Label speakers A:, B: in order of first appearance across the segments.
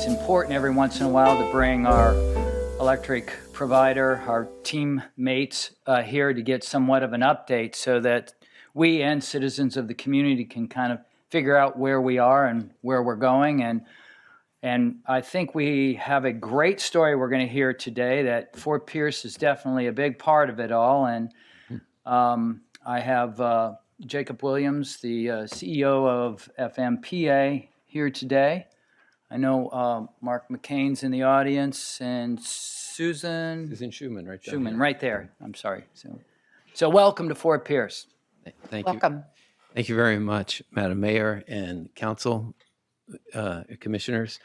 A: important every once in a while to bring our electric provider, our teammates here to get somewhat of an update so that we and citizens of the community can kind of figure out where we are and where we're going. And I think we have a great story we're going to hear today that Fort Pierce is definitely a big part of it all. And I have Jacob Williams, the CEO of FMPA, here today. I know Mark McCain's in the audience and Susan
B: Schuman, right there.
A: Schuman, right there. I'm sorry. So welcome to Fort Pierce.
B: Thank
C: Welcome.
B: you. Thank you very much, Madam Mayor and Council, Commissioners.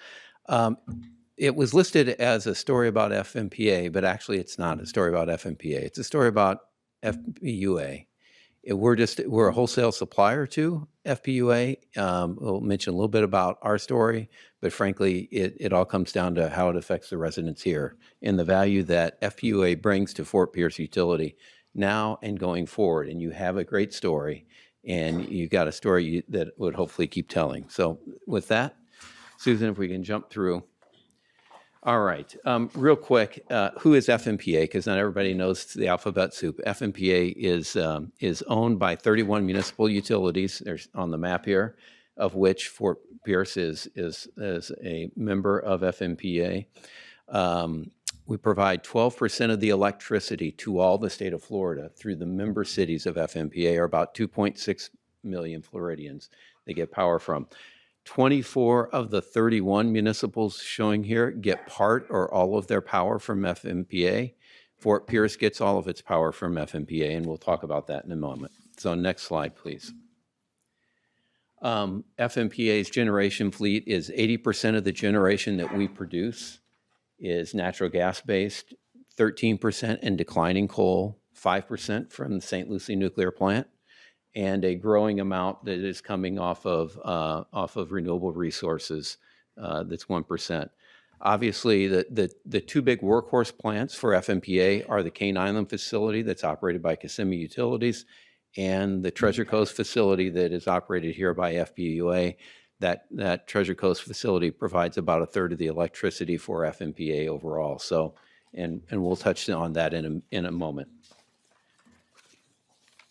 B: It was listed as a story about FMPA, but actually it's not a story about FMPA. It's a story about FPUA. We're a wholesale supplier to FPUA. We'll mention a little bit about our story, but frankly, it all comes down to how it affects the residents here and the value that FPUA brings to Fort Pierce Utility now and going forward. And you have a great story, and you've got a story that would hopefully keep telling. So with that, Susan, if we can jump through. All right, real quick, who is FMPA? Because not everybody knows the alphabet soup. FMPA is owned by 31 municipal utilities. There's on the map here, of which Fort Pierce is a member of FMPA. We provide 12% of the electricity to all the state of Florida through the member cities of FMPA, or about 2.6 million Floridians they get power from. 24 of the 31 municipals showing here get part or all of their power from FMPA. Fort Pierce gets all of its power from FMPA, and we'll talk about that in a moment. So next slide, please. FMPA's generation fleet is 80% of the generation that we produce is natural gas-based, 13% in declining coal, 5% from the St. Lucie nuclear plant, and a growing amount that is coming off of renewable resources. That's 1%. Obviously, the two big workhorse plants for FMPA are the Cane Island facility that's operated by Kissimmee Utilities and the Treasure Coast facility that is operated here by FPUA. That Treasure Coast facility provides about a third of the electricity for FMPA overall. So, and we'll touch on that in a moment.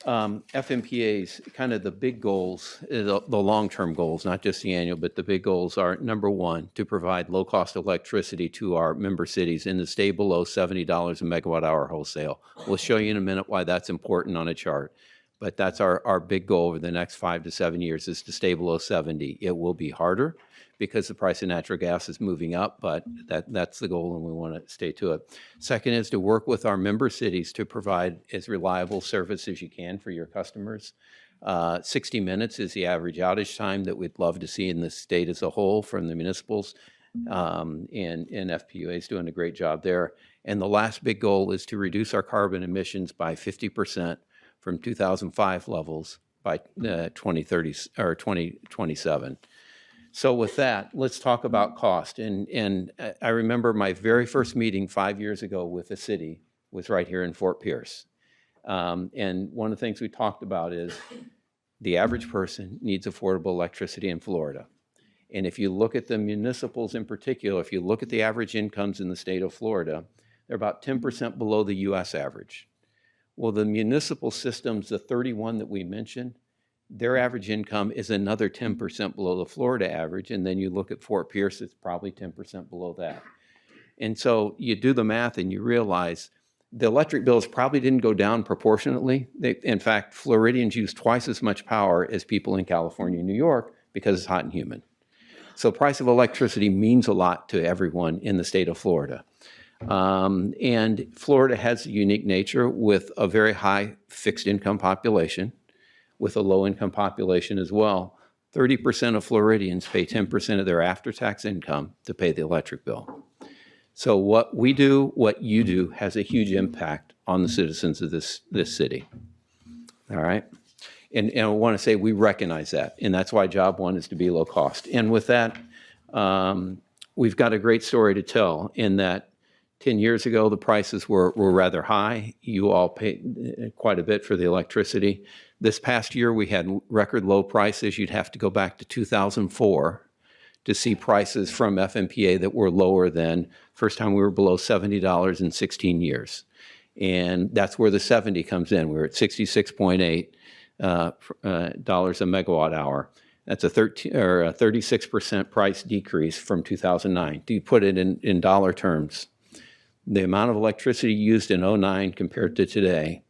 B: FMPA's kind of the big goals, the long-term goals, not just the annual, but the big goals are, number one, to provide low-cost electricity to our member cities and to stay below $70 a megawatt hour wholesale. We'll show you in a minute why that's important on a chart. But that's our big goal over the next 5 to 7 years, is to stay below 70. It will be harder because the price of natural gas is moving up, but that's the goal, and we want to stay to it. Second is to work with our member cities to provide as reliable service as you can for your customers. 60 minutes is the average outage time that we'd love to see in the state as a whole from the municipals, and FPUA is doing a great job there. And the last big goal is to reduce our carbon emissions by 50% from 2005 levels by 2030 or 2027. So with that, let's talk about cost. And I remember my very first meeting 5 years ago with the city was right here in Fort Pierce. And one of the things we talked about is the average person needs affordable electricity in Florida. And if you look at the municipals in particular, if you look at the average incomes in the state of Florida, they're about 10% below the US average. Well, the municipal systems, the 31 that we mentioned, their average income is another 10% below the Florida average. And then you look at Fort Pierce, it's probably 10% below that. And so you do the math and you realize the electric bills probably didn't go down proportionately. In fact, Floridians use twice as much power as people in California and New York because it's hot and humid. So price of electricity means a lot to everyone in the state of Florida. And Florida has a unique nature with a very high fixed income population, with a low income population as well. 30% of Floridians pay 10% of their after-tax income to pay the electric bill. So what we do, what you do, has a huge impact on the citizens of this city. All right? And I want to say we recognize that, and that's why job one is to be low cost. And with that, we've got a great story to tell in that 10 years ago, the prices were rather high. You all paid quite a bit for the electricity. This past year, we had record low prices. You'd have to go back to 2004 to see prices from FMPA that were lower than first time we were below $70 in 16 years. And that's where the 70 comes in. We're at 66.8 dollars a megawatt hour. That's a 36% price decrease from 2009. Do you put it in dollar terms? The amount of electricity used in '09 compared to today,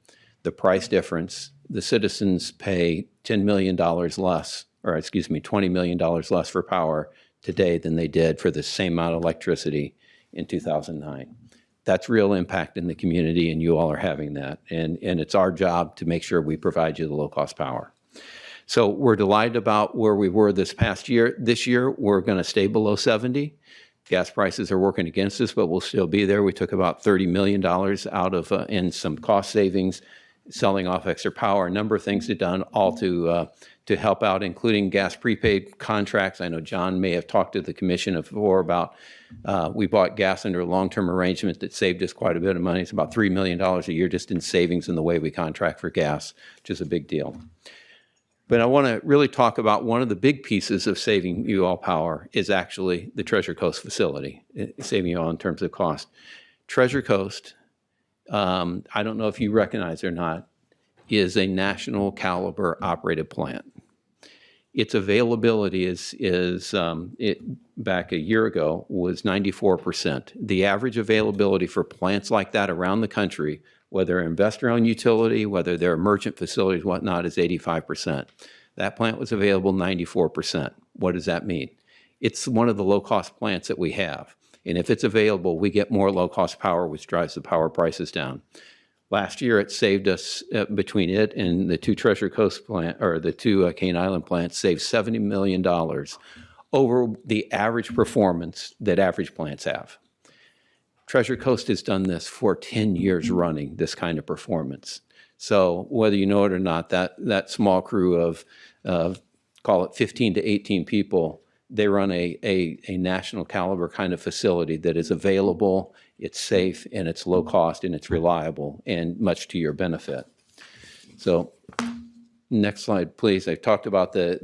B: the price difference, the citizens pay $10 million less, or excuse me, $20 million less for power today than they did for the same amount of electricity in 2009. That's real impact in the community, and you all are having that. And it's our job to make sure we provide you the low-cost power. So we're delighted about where we were this past year. This year, we're going to stay below 70. Gas prices are working against us, but we'll still be there. We took about $30 million out of in some cost savings, selling off extra power, a number of things we've done, all to help out, including gas prepaid contracts. I know John may have talked to the commission before about we bought gas under a long-term arrangement that saved us quite a bit of money. It's about $3 million a year just in savings in the way we contract for gas, which is a big deal. But I want to really talk about one of the big pieces of saving you all power is actually the Treasure Coast facility, saving you all in terms of cost. Treasure Coast, I don't know if you recognize it or not, is a national caliber operated plant. Its availability back a year ago was 94%. The average availability for plants like that around the country, whether investor-owned utility, whether they're merchant facilities, whatnot, is 85%. That plant was available 94%. What does that mean? It's one of the low-cost plants that we have. And if it's available, we get more low-cost power, which drives the power prices down. Last year, it saved us, between it and the two Treasure Coast plant, or the two Cane Island plants, saved $70 million over the average performance that average plants have. Treasure Coast has done this for 10 years running, this kind of performance. So whether you know it or not, that small crew of call it 15 to 18 people, they run a national caliber kind of facility that is available, it's safe, and it's low cost, and it's reliable, and much to your benefit. So next slide, please. I've talked about the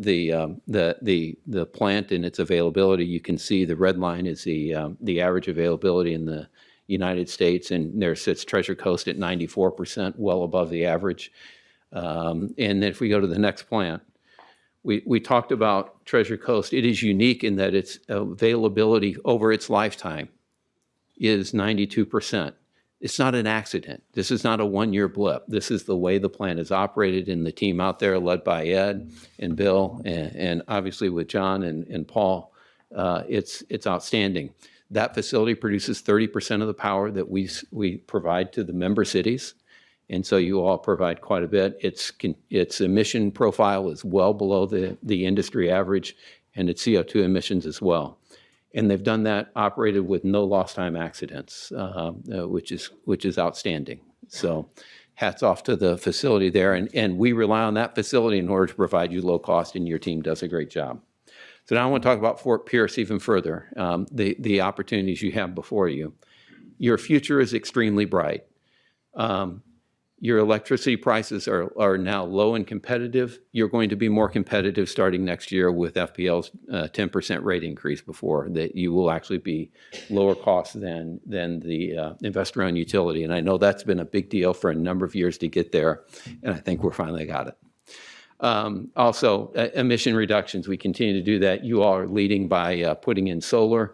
B: plant and its availability. You can see the red line is the average availability in the United States, and there sits Treasure Coast at 94%, well above the average. And then if we go to the next plant, we talked about Treasure Coast. It is unique in that its availability over its lifetime is 92%. It's not an accident. This is not a one-year blip. This is the way the plant is operated, and the team out there led by Ed and Bill and obviously with John and Paul, it's outstanding. That facility produces 30% of the power that we provide to the member cities, and so you all provide quite a bit. Its emission profile is well below the industry average, and its CO2 emissions as well. And they've done that operated with no lost time accidents, which is outstanding. So hats off to the facility there. And we rely on that facility in order to provide you low cost, and your team does a great job. So now I want to talk about Fort Pierce even further, the opportunities you have before you. Your future is extremely bright. Your electricity prices are now low and competitive. You're going to be more competitive starting next year with FPL's 10% rate increase before that you will actually be lower cost than the investor-owned utility. And I know that's been a big deal for a number of years to get there, and I think we're finally got it. Also, emission reductions, we continue to do that. You all are leading by putting in solar.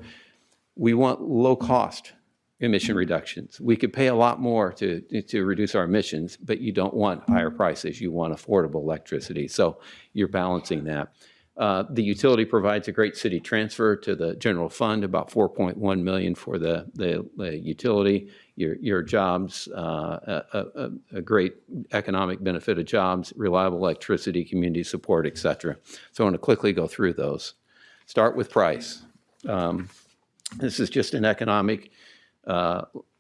B: We want low cost emission reductions. We could pay a lot more to reduce our emissions, but you don't want higher prices. You want affordable electricity. So you're balancing that. The utility provides a great city transfer to the general fund, about $4.1 million for the utility. Your jobs, a great economic benefit of jobs, reliable electricity, community support, et cetera. So I want to quickly go through those. Start with price. This is just an economic.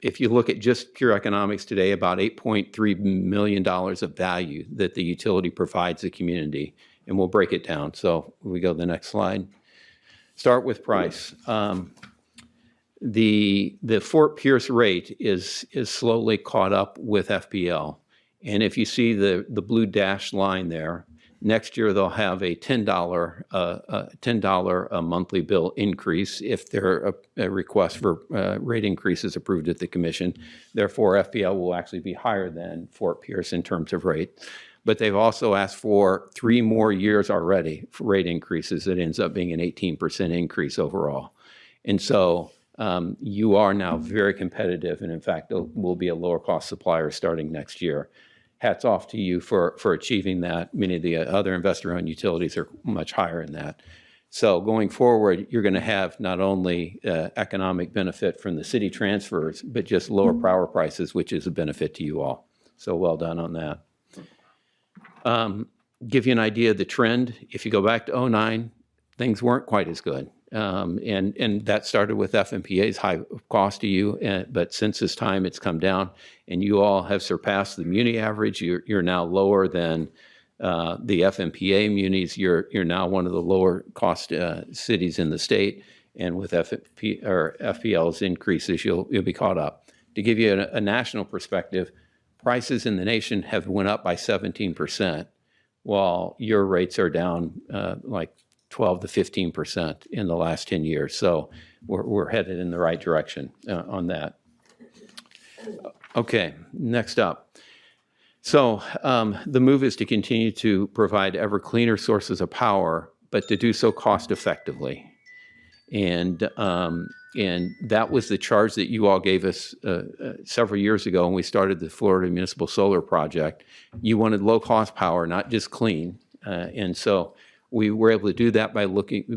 B: If you look at just pure economics today, about $8.3 million of value that the utility provides the community, and we'll break it down. So we go to the next slide. Start with price. The Fort Pierce rate is slowly caught up with FPL, and if you see the blue dashed line there, Next year, they'll have a $10 a monthly bill increase if their request for rate increase is approved at the commission. Therefore, FPL will actually be higher than Fort Pierce in terms of rate. But they've also asked for 3 more years already for rate increases. It ends up being an 18% increase overall. And so you are now very competitive, and in fact, will be a lower cost supplier starting next year. Hats off to you for achieving that. Many of the other investor-owned utilities are much higher in that. So going forward, you're going to have not only economic benefit from the city transfers, but just lower power prices, which is a benefit to you all. So well done on that. Give you an idea of the trend. If you go back to 2009, things weren't quite as good. And that started with FMPA's high cost to you, but since this time it's come down, and you all have surpassed the muni average. You're now lower than the FMPA munis. You're now one of the lower cost cities in the state, and with FPL's increases, you'll be caught up. To give you a national perspective, prices in the nation have went up by 17%, while your rates are down like 12 to 15% in the last 10 years. So we're headed in the right direction on that. Okay, next up. So the move is to continue to provide ever cleaner sources of power, but to do so cost effectively. And that was the charge that you all gave us several years ago when we started the Florida Municipal Solar Project. You wanted low cost power, not just clean. And so we were able to do that by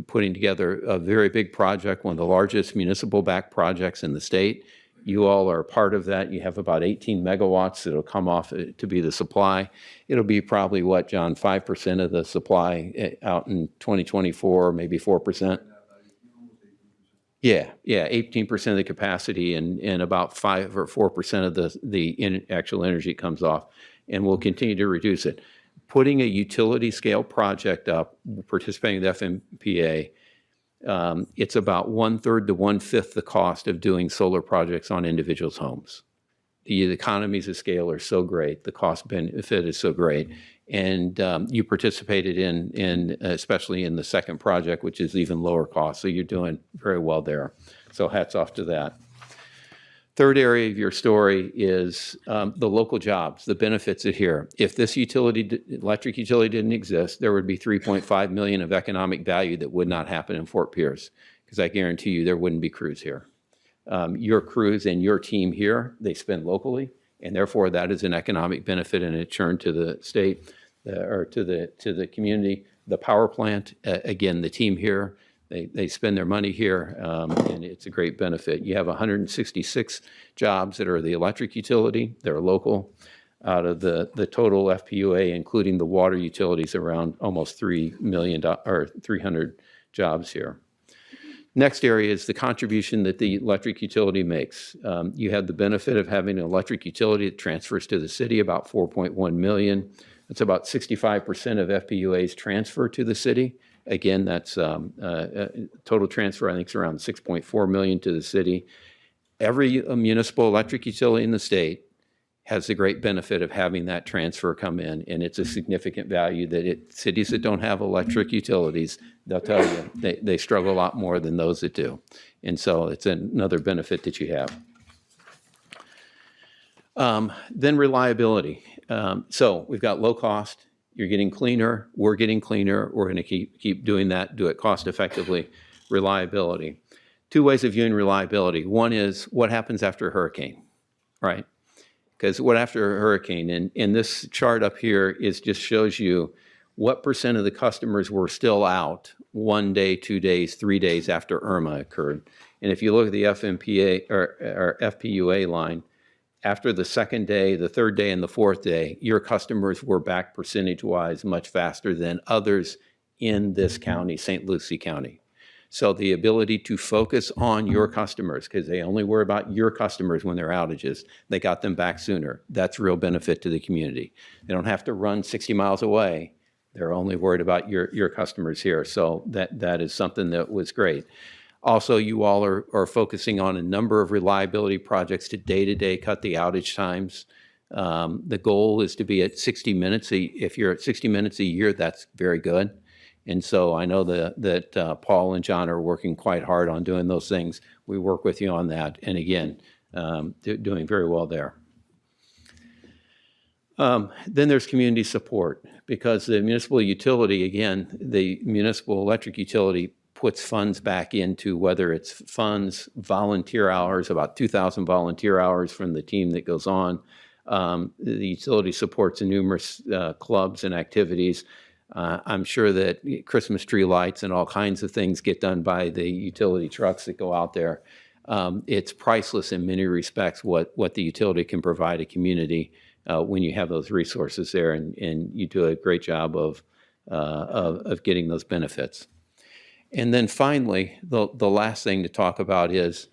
B: putting together a very big project, one of the largest municipal-backed projects in the state. You all are a part of that. You have about 18 megawatts that will come off to be the supply. It'll be probably, what, John, 5% of the supply out in 2024, maybe 4%? Yeah, 18% of the capacity and about 5 or 4% of the actual energy comes off, and we'll continue to reduce it. Putting a utility scale project up, participating with FMPA, it's about 1/3 to 1/5 the cost of doing solar projects on individuals' homes. The economies of scale are so great, the cost benefit is so great, and you participated in especially in the second project, which is even lower cost, so you're doing very well there. So hats off to that. Third area of your story is the local jobs, the benefits here. If this electric utility didn't exist, there would be $3.5 million of economic value that would not happen in Fort Pierce, because I guarantee you there wouldn't be crews here. Your crews and your team here, they spend locally, and therefore that is an economic benefit and a return to the state or to the community. The power plant, again, the team here, they spend their money here, and it's a great benefit. You have 166 jobs that are the electric utility. They're local. Out of the total FPUA, including the water utilities, around almost 300 jobs here. Next area is the contribution that the electric utility makes. You have the benefit of having an electric utility that transfers to the city, about $4.1 million. That's about 65% of FPUA's transfer to the city. Again, that's total transfer, I think, is around $6.4 million to the city. Every municipal electric utility in the state has the great benefit of having that transfer come in, and it's a significant value that cities that don't have electric utilities, they'll tell you they struggle a lot more than those that do. And so it's another benefit that you have. Then reliability. So we've got low cost. You're getting cleaner. We're getting cleaner. We're going to keep doing that, do it cost effectively. Reliability. Two ways of viewing reliability. One is what happens after a hurricane, right? Because what after a hurricane, and this chart up here just shows you what percent of the customers were still out 1 day, 2 days, 3 days after Irma occurred. And if you look at the FMPA or FPUA line, after the second day, the third day, and the fourth day, your customers were back percentage-wise much faster than others in this county, St. Lucie County. So the ability to focus on your customers, because they only worry about your customers when there are outages, they got them back sooner. That's a real benefit to the community. They don't have to run 60 miles away. They're only worried about your customers here. So that is something that was great. Also, you all are focusing on a number of reliability projects to day-to-day cut the outage times. The goal is to be at 60 minutes. If you're at 60 minutes a year, that's very good. And so I know that Paul and John are working quite hard on doing those things. We work with you on that. And again, doing very well there. Then there's community support, because the municipal utility, again, the municipal electric utility puts funds back into, whether it's funds, volunteer hours, about 2,000 volunteer hours from the team that goes on. The utility supports numerous clubs and activities. I'm sure that Christmas tree lights and all kinds of things get done by the utility trucks that go out there. It's priceless in many respects what the utility can provide a community when you have those resources there, and you do a great job of getting those benefits. And then finally, the last thing to talk about is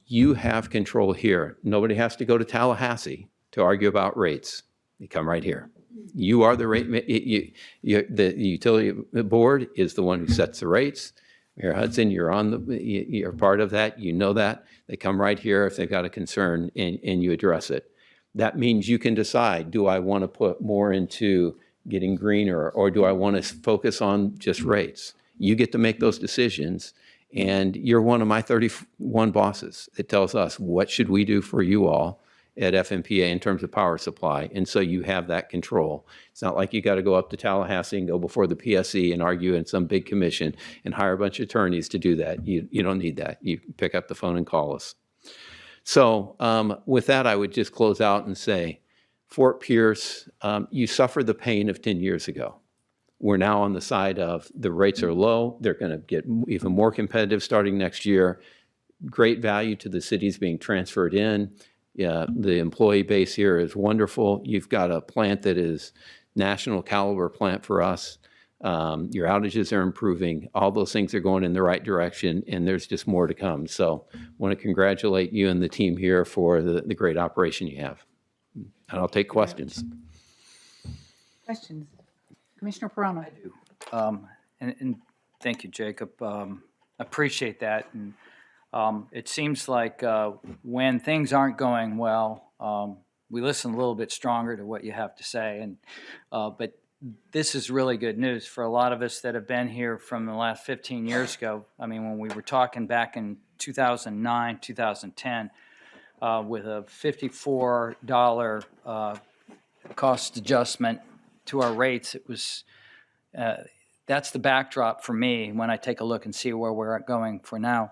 B: you have control here. Nobody has to go to Tallahassee to argue about rates. You come right here. You are the rate. The utility board is the one who sets the rates. Mayor Hudson, you're part of that. You know that. They come right here if they've got a concern, and you address it. That means you can decide, do I want to put more into getting greener, or do I want to focus on just rates? You get to make those decisions, and you're one of my 31 bosses. It tells us, what should we do for you all at FMPA in terms of power supply? And so you have that control. It's not like you got to go up to Tallahassee and go before the PSC and argue in some big commission and hire a bunch of attorneys to do that. You don't need that. You pick up the phone and call us. So with that, I would just close out and say, Fort Pierce, you suffered the pain of 10 years ago. We're now on the side of the rates are low. They're going to get even more competitive starting next year. Great value to the cities being transferred in. Yeah, the employee base here is wonderful. You've got a plant that is national caliber plant for us. Your outages are improving. All those things are going in the right direction, and there's just more to come. So I want to congratulate you and the team here for the great operation you have. And I'll take questions.
C: Questions? Commissioner Perona.
A: I do. And thank you, Jacob. Appreciate that. And it seems like when things aren't going well, we listen a little bit stronger to what you have to say. And but this is really good news for a lot of us that have been here from the last 15 years ago. I mean, when we were talking back in 2009, 2010, with a $54 cost adjustment to our rates, it was that's the backdrop for me when I take a look and see where we're going for now.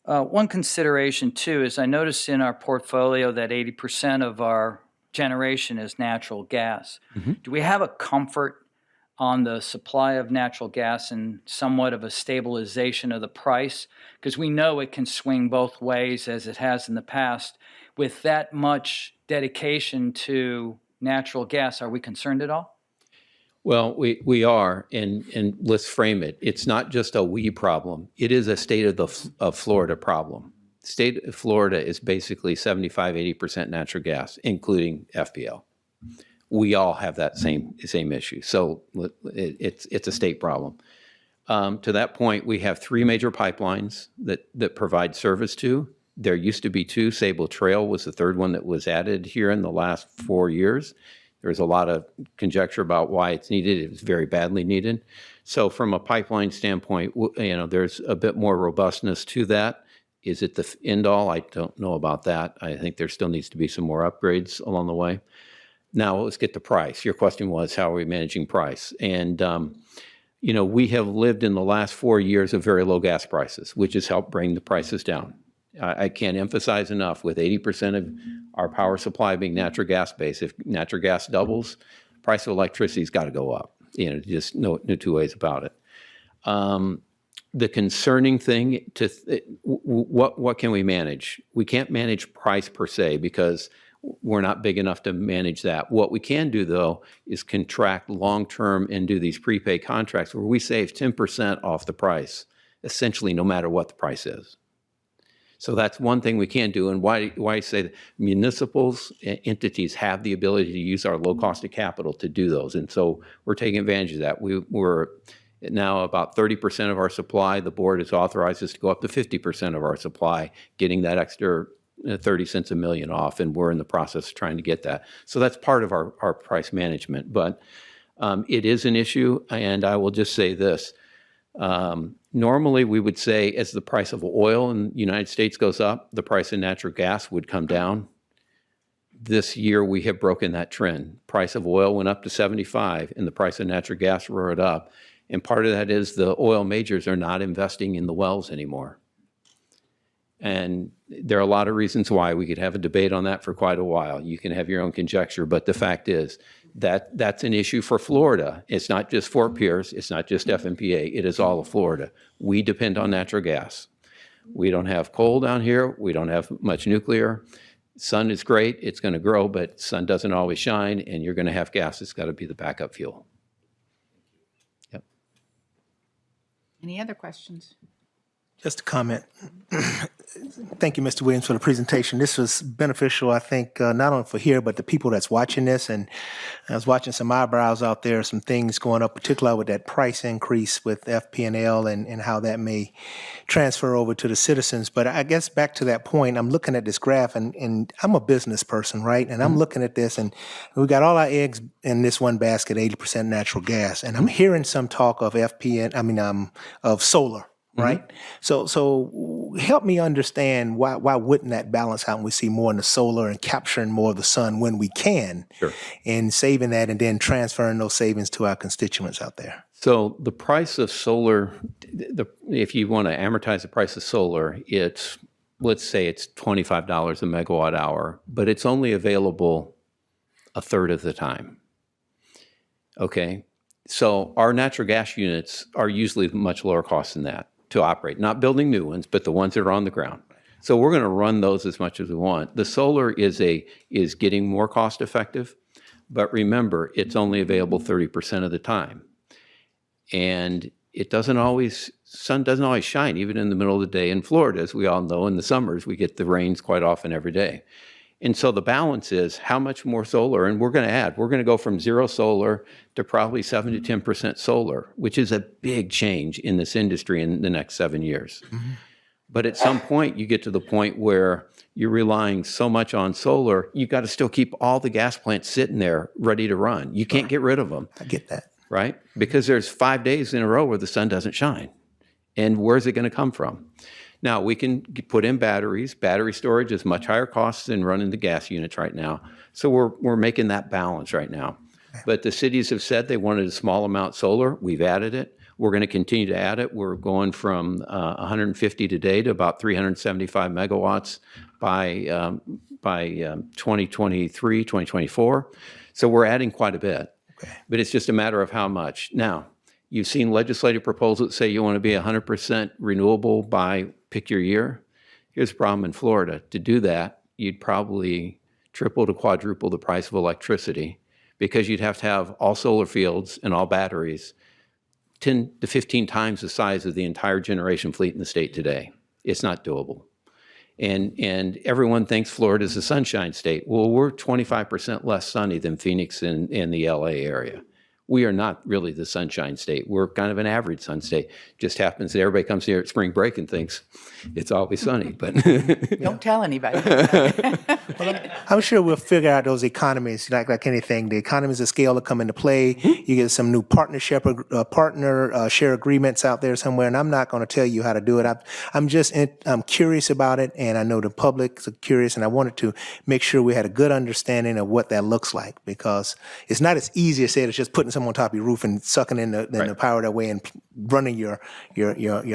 A: One consideration, too, is I noticed in our portfolio that 80% of our generation is natural gas. Mm-hmm. Do we have a comfort on the supply of natural gas and somewhat of a stabilization of the price? Because we know it can swing both ways as it has in the past. With that much dedication to natural gas, are we concerned at all?
B: Well, we are, and let's frame it. It's not just a we problem. It is a state of Florida problem. State of Florida is basically 75-80% natural gas, including FPL. We all have that same issue. So it's a state problem. To that point, we have 3 major pipelines that provide service to. There used to be 2. Sable Trail was the 3rd one that was added here in the last 4 years. There's a lot of conjecture about why it's needed. It was very badly needed. So from a pipeline standpoint, there's a bit more robustness to that. Is it the end all? I don't know about that. I think there still needs to be some more upgrades along the way. Now let's get to price. Your question was, how are we managing price? And, we have lived in the last 4 years of very low gas prices, which has helped bring the prices down. I can't emphasize enough, with 80% of our power supply being natural gas based, if natural gas doubles, price of electricity's got to go up. Just no 2 ways about it. The concerning thing what can we manage? We can't manage price per se because we're not big enough to manage that. What we can do, though, is contract long-term and do these prepaid contracts where we save 10% off the price, essentially no matter what the price is. So that's one thing we can do, and why I say that municipals, entities have the ability to use our low cost of capital to do those, and so we're taking advantage of that. We're now about 30% of our supply. The board has authorized us to go up to 50% of our supply, getting that extra 30 cents a million off, and we're in the process of trying to get that. So that's part of our price management. But it is an issue, and I will just say this. Normally, we would say as the price of oil in the United States goes up, the price of natural gas would come down. This year, we have broken that trend. Price of oil went up to 75, and the price of natural gas roared up. And part of that is the oil majors are not investing in the wells anymore. And there are a lot of reasons why. We could have a debate on that for quite a while. You can have your own conjecture, but the fact is that that's an issue for Florida. It's not just Fort Pierce. It's not just FMPA. It is all of Florida. We depend on natural gas. We don't have coal down here. We don't have much nuclear. Sun is great. It's going to grow, but sun doesn't always shine, and you're going to have gas. It's got to be the backup fuel. Yep.
C: Any other questions?
D: Just a comment. Thank you, Mr. Williams, for the presentation. This was beneficial, I think, not only for here, but the people that's watching this. And I was watching some eyebrows out there, some things going up, particularly with that price increase with FP&L and how that may transfer over to the citizens. But I guess back to that point, I'm looking at this graph, and I'm a business person, right? And I'm looking at this, and we got all our eggs in this one basket, 80% natural gas. And I'm hearing some talk of of solar. Right. So help me understand why wouldn't that balance out and we see more in the solar and capturing more of the sun when we can,
B: Sure.
D: and saving that and then transferring those savings to our constituents out there.
B: So the price of solar, if you want to amortize the price of solar, let's say it's $25 a megawatt hour, but it's only available a third of the time. Okay. So our natural gas units are usually much lower cost than that to operate, not building new ones, but the ones that are on the ground. So we're going to run those as much as we want. The solar is getting more cost effective, but remember, it's only available 30% of the time. And sun doesn't always shine, even in the middle of the day in Florida, as we all know. In the summers, we get the rains quite often every day. And so the balance is how much more solar, and we're going to go from zero solar to probably 7 to 10% solar, which is a big change in this industry in the next 7 years. Mm-hmm. But at some point, you get to the point where you're relying so much on solar, you've got to still keep all the gas plants sitting there ready to run. You can't get rid of them.
D: I get that.
B: Right? Because there's 5 days in a row where the sun doesn't shine. And where's it going to come from? Now, we can put in batteries. Battery storage is much higher cost than running the gas units right now. So we're making that balance right now. But the cities have said they wanted a small amount solar. We've added it. We're going to continue to add it. We're going from 150 today to about 375 megawatts by 2023, 2024. So we're adding quite a bit. Okay. But it's just a matter of how much. Now, you've seen legislative proposals that say you want to be 100% renewable by pick your year. Here's the problem in Florida. To do that, you'd probably triple to quadruple the price of electricity because you'd have to have all solar fields and all batteries 10 to 15 times the size of the entire generation fleet in the state today. It's not doable. And everyone thinks Florida's a sunshine state. Well, we're 25% less sunny than Phoenix and the LA area. We are not really the sunshine state. We're kind of an average sun state. Just happens that everybody comes here at spring break and thinks it's always sunny, but
C: Don't tell anybody.
D: Well, I'm sure we'll figure out those economies, like anything. The economies of scale will come into play. You get some new partner share agreements out there somewhere, and I'm not going to tell you how to do it. I'm curious about it, and I know the public is curious, and I wanted to make sure we had a good understanding of what that looks like, because it's not as easy as say it's just putting on top of your roof and sucking in the power that way and running your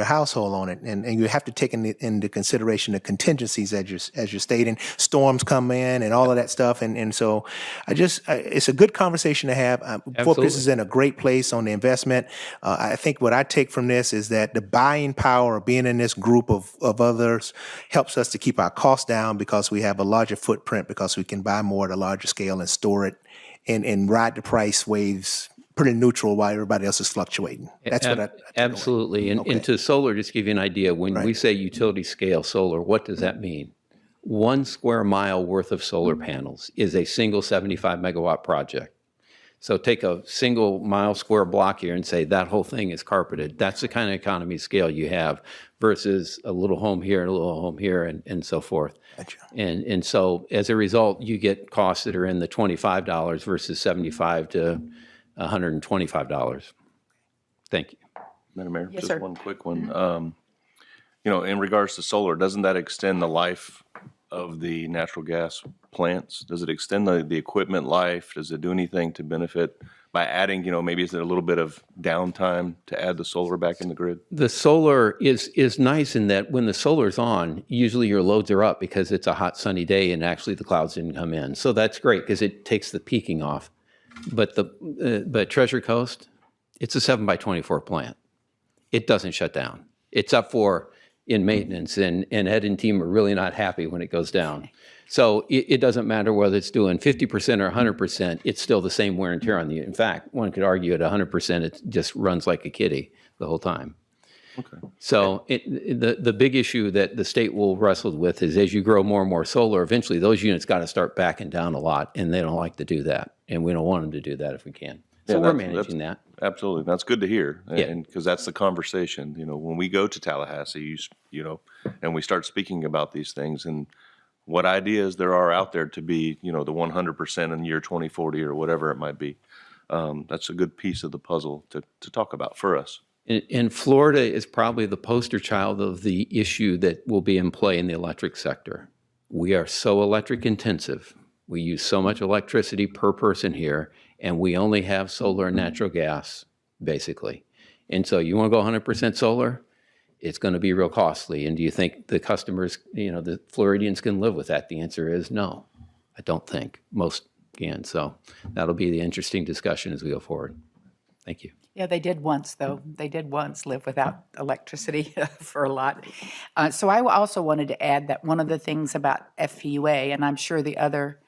D: household on it, and you have to take into consideration the contingencies as you're stating. Storms come in and all of that stuff, and so it's a good conversation to have. Fort Pierce is in a great place on the investment. I think what I take from this is that the buying power of being in this group of others helps us to keep our costs down because we have a larger footprint, because we can buy more at a larger scale and store it and ride the price waves pretty neutral while everybody else is fluctuating. That's what I
B: absolutely. And to solar, just to give you an idea, when we say utility scale solar, what does that mean? 1 square mile worth of solar panels is a single 75 megawatt project. So take a single mile square block here and say that whole thing is carpeted. That's the kind of economy of scale you have versus a little home here and a little home here and so forth.
D: Gotcha.
B: And so as a result, you get costs that are in the $25 versus $75 to $125. Thank you.
E: Madam Mayor,
C: Yes,
E: just
C: sir.
E: one quick one. In regards to solar, doesn't that extend the life of the natural gas plants? Does it extend the equipment life? Does it do anything to benefit by adding, maybe is it a little bit of downtime to add the solar back in the grid?
B: The solar is nice in that when the solar's on, usually your loads are up because it's a hot sunny day and actually the clouds didn't come in. So that's great because it takes the peaking off. But but Treasure Coast, it's a 7x24 plant. It doesn't shut down. It's up in maintenance, and Ed and team are really not happy when it goes down. So it doesn't matter whether it's doing 50% or 100%, it's still the same wear and tear on the. In fact, one could argue at 100%, it just runs like a kitty the whole time.
E: Okay.
B: So the big issue that the state will wrestle with is as you grow more and more solar, eventually those units got to start backing down a lot, and they don't like to do that, and we don't want them to do that if we can. So
E: Yeah,
B: we're
E: that's-
B: managing that.
E: Absolutely. That's good to hear.
B: Yeah.
E: And because that's the conversation, when we go to Tallahassee, and we start speaking about these things and what ideas there are out there to be, the 100% in year 2040 or whatever it might be. That's a good piece of the puzzle to talk about for us.
B: And Florida is probably the poster child of the issue that will be in play in the electric sector. We are so electric intensive. We use so much electricity per person here, and we only have solar and natural gas, basically. And so you want to go 100% solar, it's going to be real costly. And do you think the customers, the Floridians can live with that? The answer is no. I don't think most can. So that'll be the interesting discussion as we go forward. Thank you.
C: Yeah, they did once, though. They did once live without electricity for a lot. So I also wanted to add that one of the things about FPUA, and I'm sure the other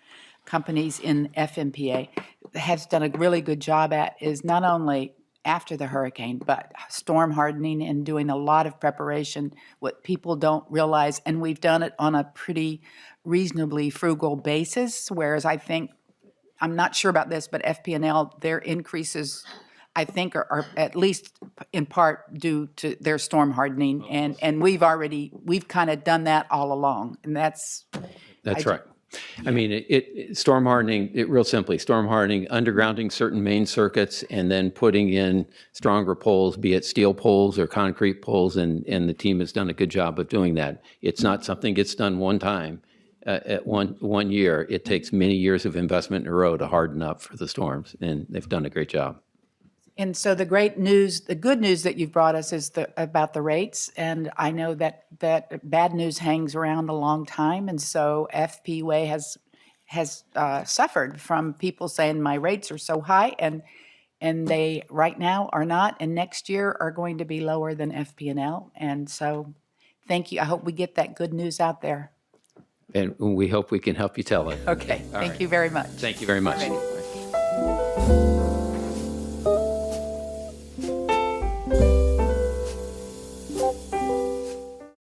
C: companies in FMPA has done a really good job at, is not only after the hurricane, but storm hardening and doing a lot of preparation. What people don't realize, and we've done it on a pretty reasonably frugal basis, whereas I think, I'm not sure about this, but FPNL, their increases, I think, are at least in part due to their storm hardening, and we've kind of done that all along, and that's
B: Right. I mean, storm hardening, real simply, storm hardening, undergrounding certain main circuits, and then putting in stronger poles, be it steel poles or concrete poles, and the team has done a good job of doing that. It's not something that gets done one time, at one year. It takes many years of investment in a row to harden up for the storms, and they've done a great job.
C: And so the good news that you've brought us is about the rates, and I know that bad news hangs around a long time, and so FPUA has suffered from people saying my rates are so high, and they right now are not, and next year are going to be lower than FPNL, and so thank you. I hope we get that good news out there.
B: And we hope we can help you tell it.
C: Okay, thank you very much.
B: Thank you very much.
C: Alrighty.